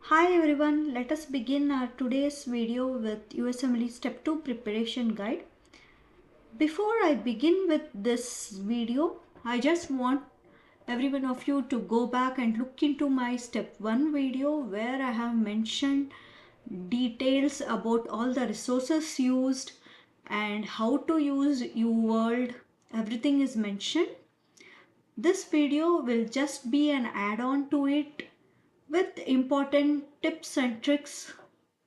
Hi everyone, let us begin our today's video with USMLE Step 2 Preparation Guide. Before I begin with this video, I just want every one of you to go back and look into my Step 1 video where I have mentioned details about all the resources used and how to use UWorld. Everything is mentioned. This video will just be an add-on to it with important tips and tricks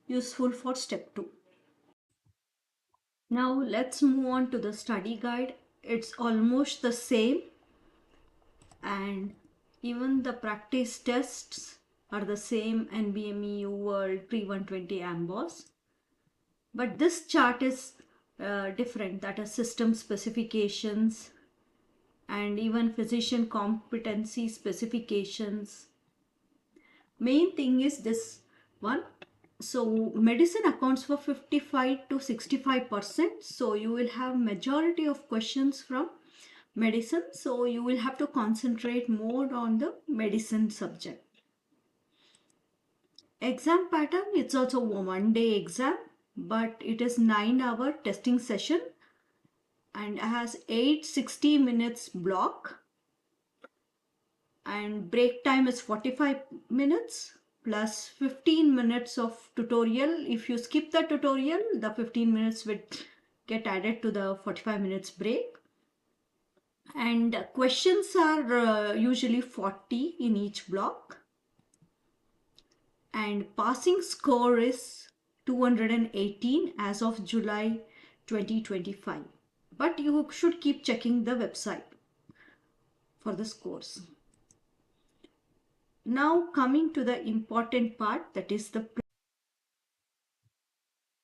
useful for step 2. Now let's move on to the study guide. It's almost the same and even the practice tests are the same NBME World Pre-120 Amboss. But this chart is different, that is system specifications and even physician competency specifications. Main thing is this one. So medicine accounts for 55 to 65%. So you will have majority of questions from medicine. So you will have to concentrate more on the medicine subject. Exam pattern, it's also a 1-day exam, but it is 9-hour testing session and has 8 60-minutes block and break time is 45 minutes plus 15 minutes of tutorial. If you skip the tutorial, the 15 minutes will get added to the 45 minutes break. And questions are usually 40 in each block. And passing score is 218 as of July 2025. But you should keep checking the website for the scores. Now coming to the important part, that is the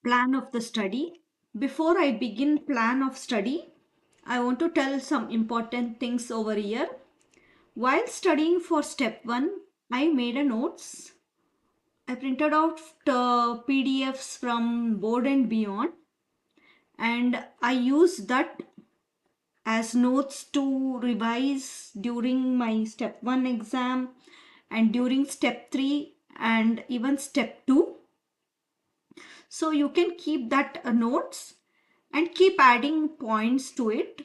plan of the study. Before I begin plan of study, I want to tell some important things over here. While studying for step 1, I made a notes. I printed out PDFs from Board and Beyond and I used that as notes to revise during my step 1 exam and during step 3 and even step 2. So you can keep that notes and keep adding points to it.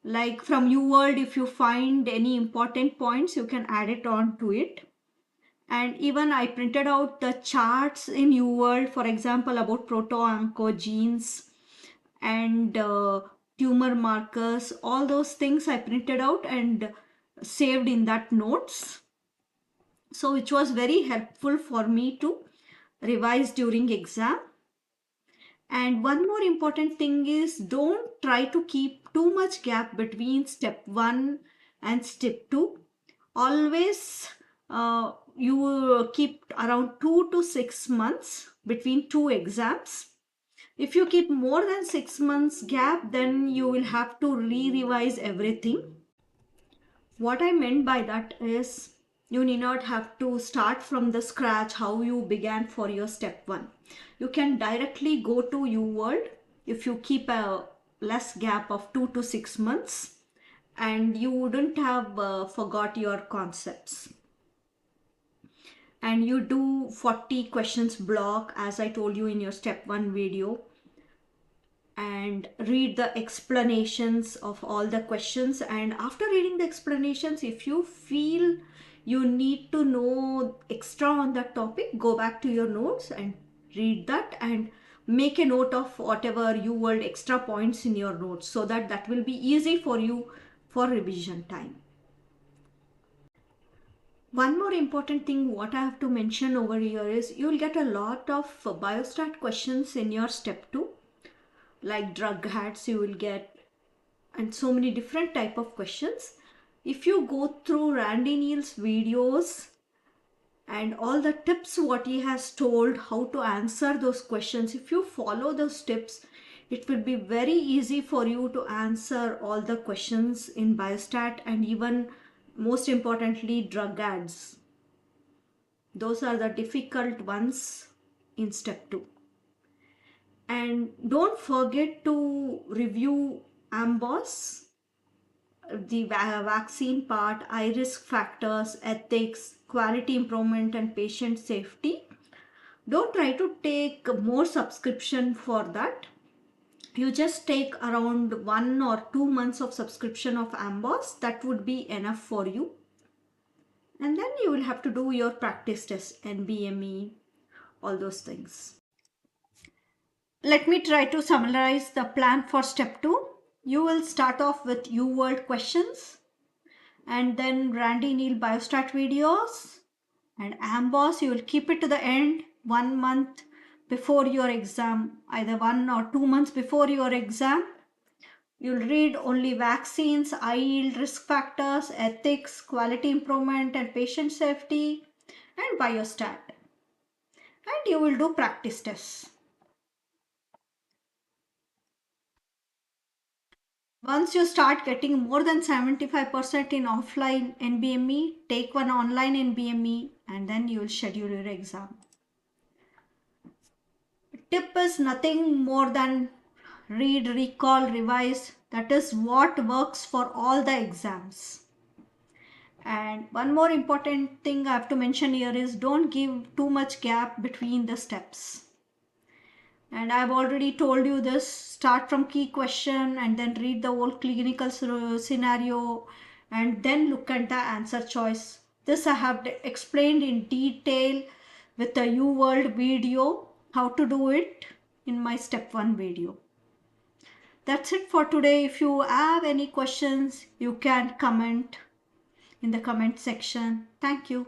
Like from UWorld, if you find any important points, you can add it on to it. And even I printed out the charts in UWorld, for example, about proto-oncogenes and tumor markers. All those things I printed out and saved in that notes. So which was very helpful for me to revise during exam. And one more important thing is don't try to keep too much gap between step 1 and step 2. Always you keep around 2 to 6 months between two exams. If you keep more than 6 months gap, then you will have to re-revise everything. What I meant by that is you need not have to start from the scratch how you began for your step 1. You can directly go to UWorld if you keep a less gap of 2 to 6 months and you wouldn't have forgot your concepts. And you do 40 questions block as I told you in your step 1 video and read the explanations of all the questions. And after reading the explanations, if you feel you need to know extra on that topic, go back to your notes and read that and make a note of whatever UWorld extra points in your notes so that that will be easy for you for revision time. One more important thing what I have to mention over here is you will get a lot of biostat questions in your step 2, like drug hats you will get and so many different type of questions. If you go through Randy Neal's videos and all the tips what he has told how to answer those questions, if you follow those tips, it will be very easy for you to answer all the questions in biostat and even most importantly drug ads. Those are the difficult ones in step 2. And don't forget to review AMBOSS, the vaccine part, high risk factors, ethics, quality improvement and patient safety. Don't try to take more subscription for that. You just take around 1 or 2 months of subscription of Amboss. That would be enough for you. And then you will have to do your practice test, NBME, all those things. Let me try to summarize the plan for step 2. You will start off with UWorld questions, and then Randy Neal Biostat videos, and Amboss you will keep it to the end, 1 month before your exam, either 1 or 2 months before your exam. You'll read only vaccines, eye yield, risk factors, ethics, quality improvement and patient safety, and biostat. And you will do practice tests. Once you start getting more than 75% in offline NBME, take one online NBME and then you will schedule your exam. Tip is nothing more than read, recall, revise. That is what works for all the exams. And one more important thing I have to mention here is don't give too much gap between the steps. And I've already told you this, start from key question and then read the whole clinical scenario and then look at the answer choice. This I have explained in detail with the UWorld video, how to do it in my step 1 video. That's it for today. If you have any questions, you can comment in the comment section. Thank you.